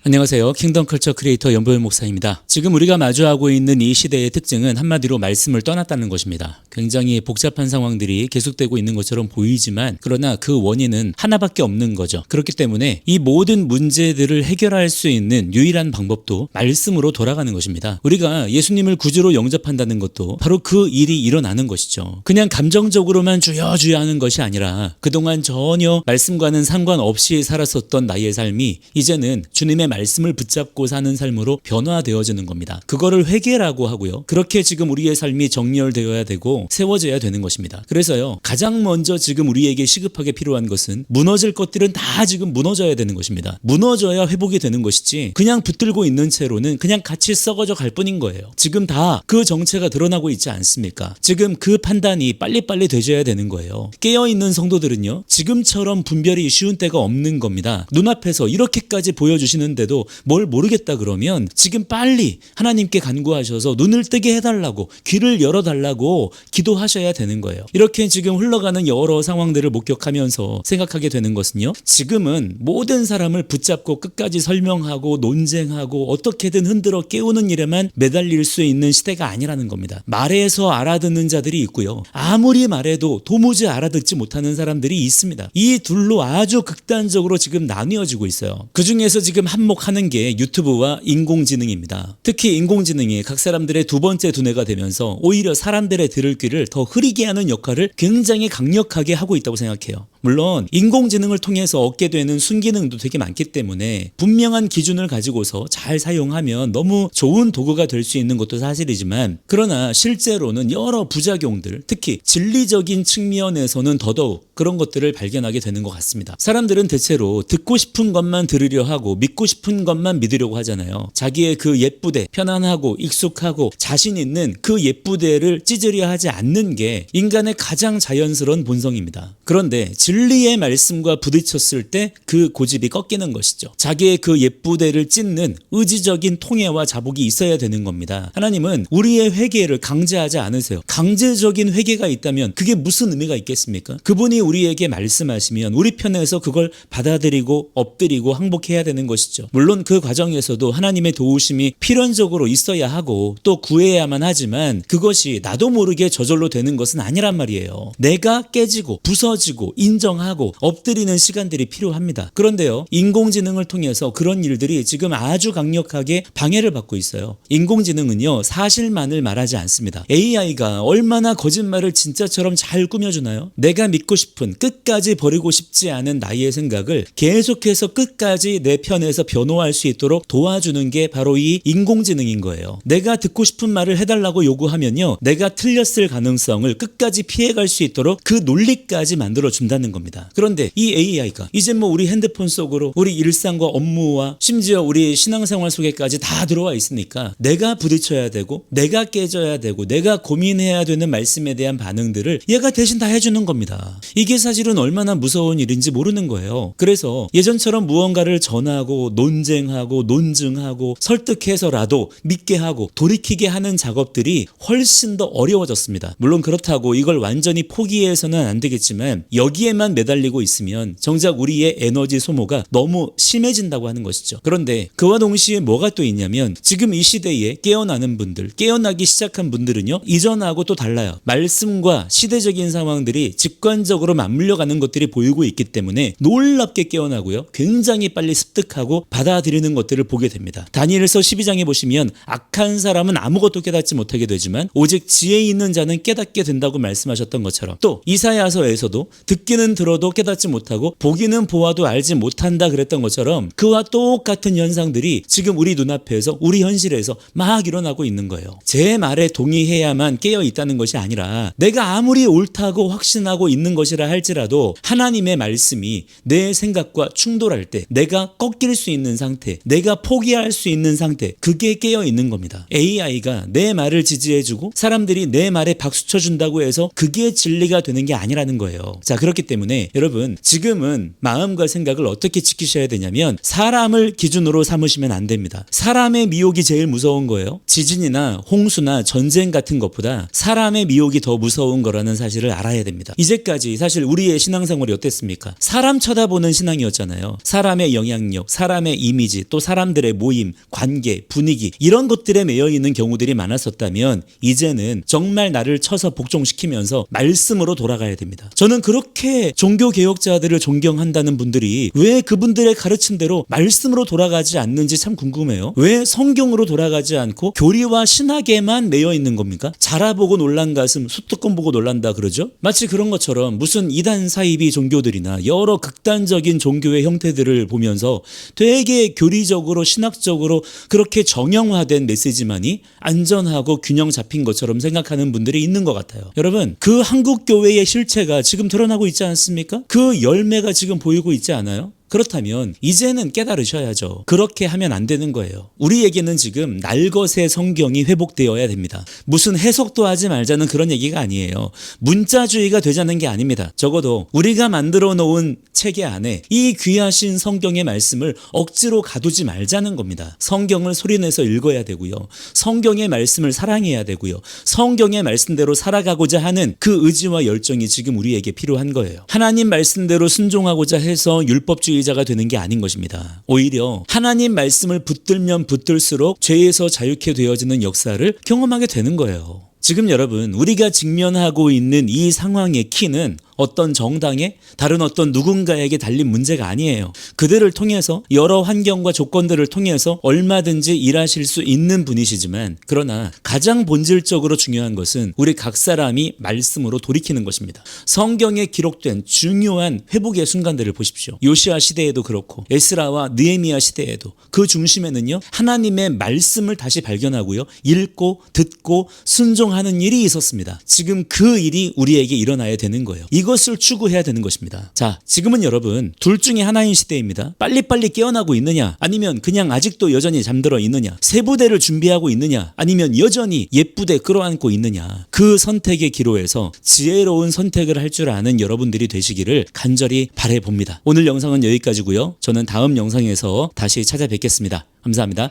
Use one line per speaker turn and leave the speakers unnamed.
안녕하세요. 킹덤 컬처 크리에이터 연보현 목사입니다. 지금 우리가 마주하고 있는 이 시대의 특징은 한마디로 말씀을 떠났다는 것입니다. 굉장히 복잡한 상황들이 계속되고 있는 것처럼 보이지만 그러나 그 원인은 하나밖에 없는 거죠. 그렇기 때문에 이 모든 문제들을 해결할 수 있는 유일한 방법도 말씀으로 돌아가는 것입니다. 우리가 예수님을 구주로 영접한다는 것도 바로 그 일이 일어나는 것이죠. 그냥 감정적으로만 주여 주여 하는 것이 아니라 그동안 전혀 말씀과는 상관없이 살았었던 나의 삶이 이제는 주님의 말씀을 붙잡고 사는 삶으로 변화되어지는 겁니다. 그거를 회개라고 하고요. 그렇게 지금 우리의 삶이 정렬되어야 되고 세워져야 되는 것입니다. 그래서요, 가장 먼저 지금 우리에게 시급하게 필요한 것은 무너질 것들은 다 지금 무너져야 되는 것입니다. 무너져야 회복이 되는 것이지 그냥 붙들고 있는 채로는 그냥 같이 썩어져 갈 뿐인 거예요. 지금 다 그 정체가 드러나고 있지 않습니까? 지금 그 판단이 빨리빨리 되셔야 되는 거예요. 깨어있는 성도들은요, 지금처럼 분별이 쉬운 때가 없는 겁니다. 눈앞에서 이렇게까지 보여주시는데도 뭘 모르겠다 그러면 지금 빨리 하나님께 간구하셔서 눈을 뜨게 해달라고, 귀를 열어달라고 기도하셔야 되는 거예요. 이렇게 지금 흘러가는 여러 상황들을 목격하면서 생각하게 되는 것은요, 지금은 모든 사람을 붙잡고 끝까지 설명하고 논쟁하고 어떻게든 흔들어 깨우는 일에만 매달릴 수 있는 시대가 아니라는 겁니다. 말해서 알아듣는 자들이 있고요, 아무리 말해도 도무지 알아듣지 못하는 사람들이 있습니다. 이 둘로 아주 극단적으로 지금 나뉘어지고 있어요. 그 중에서 지금 한몫하는 게 유튜브와 인공지능입니다. 특히 인공지능이 각 사람들의 두 번째 두뇌가 되면서 오히려 사람들의 들을 귀를 더 흐리게 하는 역할을 굉장히 강력하게 하고 있다고 생각해요. 물론 인공지능을 통해서 얻게 되는 순기능도 되게 많기 때문에 분명한 기준을 가지고서 잘 사용하면 너무 좋은 도구가 될 수 있는 것도 사실이지만, 그러나 실제로는 여러 부작용들, 특히 진리적인 측면에서는 더더욱 그런 것들을 발견하게 되는 것 같습니다. 사람들은 대체로 듣고 싶은 것만 들으려 하고 믿고 싶은 것만 믿으려고 하잖아요. 자기의 그 옛부대, 편안하고 익숙하고 자신 있는 그 옛부대를 찢으려 하지 않는 게 인간의 가장 자연스러운 본성입니다. 그런데 진리의 말씀과 부딪혔을 때 그 고집이 꺾이는 것이죠. 자기의 그 옛부대를 찢는 의지적인 통해와 자복이 있어야 되는 겁니다. 하나님은 우리의 회개를 강제하지 않으세요. 강제적인 회개가 있다면 그게 무슨 의미가 있겠습니까? 그분이 우리에게 말씀하시면 우리 편에서 그걸 받아들이고 엎드리고 항복해야 되는 것이죠. 물론 그 과정에서도 하나님의 도우심이 필연적으로 있어야 하고 또 구해야만 하지만 그것이 나도 모르게 저절로 되는 것은 아니란 말이에요. 내가 깨지고 부서지고 인정하고 엎드리는 시간들이 필요합니다. 그런데요, 인공지능을 통해서 그런 일들이 지금 아주 강력하게 방해를 받고 있어요. 인공지능은요, 사실만을 말하지 않습니다. AI가 얼마나 거짓말을 진짜처럼 잘 꾸며주나요? 내가 믿고 싶은, 끝까지 버리고 싶지 않은 나의 생각을 계속해서 끝까지 내 편에서 변호할 수 있도록 도와주는 게 바로 이 인공지능인 거예요. 내가 듣고 싶은 말을 해달라고 요구하면요, 내가 틀렸을 가능성을 끝까지 피해갈 수 있도록 그 논리까지 만들어준다는 겁니다. 그런데 이 AI가 이제 우리 핸드폰 속으로 우리 일상과 업무와 심지어 우리 신앙생활 속에까지 다 들어와 있으니까 내가 부딪혀야 되고 내가 깨져야 되고 내가 고민해야 되는 말씀에 대한 반응들을 얘가 대신 다 해주는 겁니다. 이게 사실은 얼마나 무서운 일인지 모르는 거예요. 그래서 예전처럼 무언가를 전하고 논쟁하고 논증하고 설득해서라도 믿게 하고 돌이키게 하는 작업들이 훨씬 더 어려워졌습니다. 물론 그렇다고 이걸 완전히 포기해서는 안 되겠지만 여기에만 매달리고 있으면 정작 우리의 에너지 소모가 너무 심해진다고 하는 것이죠. 그런데 그와 동시에 뭐가 또 있냐면 지금 이 시대에 깨어나는 분들, 깨어나기 시작한 분들은요, 이전하고 또 달라요. 말씀과 시대적인 상황들이 직관적으로 맞물려가는 것들이 보이고 있기 때문에 놀랍게 깨어나고요, 굉장히 빨리 습득하고 받아들이는 것들을 보게 됩니다. 다니엘서 12장에 보시면 악한 사람은 아무것도 깨닫지 못하게 되지만 오직 지혜 있는 자는 깨닫게 된다고 말씀하셨던 것처럼, 또 이사야서에서도 듣기는 들어도 깨닫지 못하고 보기는 보아도 알지 못한다 그랬던 것처럼 그와 똑같은 현상들이 지금 우리 눈앞에서 우리 현실에서 막 일어나고 있는 거예요. 제 말에 동의해야만 깨어 있다는 것이 아니라 내가 아무리 옳다고 확신하고 있는 것이라 할지라도 하나님의 말씀이 내 생각과 충돌할 때 내가 꺾일 수 있는 상태, 내가 포기할 수 있는 상태, 그게 깨어 있는 겁니다. AI가 내 말을 지지해주고 사람들이 내 말에 박수 쳐준다고 해서 그게 진리가 되는 게 아니라는 거예요. 자, 그렇기 때문에 여러분, 지금은 마음과 생각을 어떻게 지키셔야 되냐면 사람을 기준으로 삼으시면 안 됩니다. 사람의 미혹이 제일 무서운 거예요. 지진이나 홍수나 전쟁 같은 것보다 사람의 미혹이 더 무서운 거라는 사실을 알아야 됩니다. 이제까지 사실 우리의 신앙생활이 어땠습니까? 사람 쳐다보는 신앙이었잖아요. 사람의 영향력, 사람의 세상의 이미지, 또 사람들의 모임, 관계, 분위기 이런 것들에 매여 있는 경우들이 많았었다면 이제는 정말 나를 쳐서 복종시키면서 말씀으로 돌아가야 됩니다. 저는 그렇게 종교개혁자들을 존경한다는 분들이 왜 그분들의 가르침대로 말씀으로 돌아가지 않는지 참 궁금해요. 왜 성경으로 돌아가지 않고 교리와 신학에만 매여 있는 겁니까? 자라보고 놀란 가슴 수뚜껑 보고 놀란다 그러죠? 마치 그런 것처럼 무슨 이단 사이비 종교들이나 여러 극단적인 종교의 형태들을 보면서 되게 교리적으로 신학적으로 그렇게 정형화된 메시지만이 안전하고 균형 잡힌 것처럼 생각하는 분들이 있는 것 같아요. 여러분, 그 한국교회의 실체가 지금 드러나고 있지 않습니까? 그 열매가 지금 보이고 있지 않아요? 그렇다면 이제는 깨달으셔야죠. 그렇게 하면 안 되는 거예요. 우리에게는 지금 날것의 성경이 회복되어야 됩니다. 무슨 해석도 하지 말자는 그런 얘기가 아니에요. 문자주의가 되자는 게 아닙니다. 적어도 우리가 만들어 놓은 체계 안에 이 귀하신 성경의 말씀을 억지로 가두지 말자는 겁니다. 성경을 소리내서 읽어야 되고요. 성경의 말씀을 사랑해야 되고요. 성경의 말씀대로 살아가고자 하는 그 의지와 열정이 지금 우리에게 필요한 거예요. 하나님 말씀대로 순종하고자 해서 율법주의자가 되는 게 아닌 것입니다. 오히려 하나님 말씀을 붙들면 붙들수록 죄에서 자유케 되어지는 역사를 경험하게 되는 거예요. 지금 여러분, 우리가 직면하고 있는 이 상황의 키는 어떤 정당에 다른 어떤 누군가에게 달린 문제가 아니에요. 그들을 통해서 여러 환경과 조건들을 통해서 얼마든지 일하실 수 있는 분이시지만 그러나 가장 본질적으로 중요한 것은 우리 각 사람이 말씀으로 돌이키는 것입니다. 성경에 기록된 중요한 회복의 순간들을 보십시오. 요시아 시대에도 그렇고 에스라와 느헤미야 시대에도 그 중심에는요 하나님의 말씀을 다시 발견하고요 읽고 듣고 순종하는 일이 있었습니다. 지금 그 일이 우리에게 일어나야 되는 거예요. 이것을 추구해야 되는 것입니다. 자, 지금은 여러분 둘 중에 하나인 시대입니다. 빨리빨리 깨어나고 있느냐 아니면 그냥 아직도 여전히 잠들어 있느냐, 새 부대를 준비하고 있느냐 아니면 여전히 옛 부대 끌어안고 있느냐, 그 선택의 기로에서 지혜로운 선택을 할 줄 아는 여러분들이 되시기를 간절히 바라봅니다. 오늘 영상은 여기까지고요. 저는 다음 영상에서 다시 찾아뵙겠습니다. 감사합니다.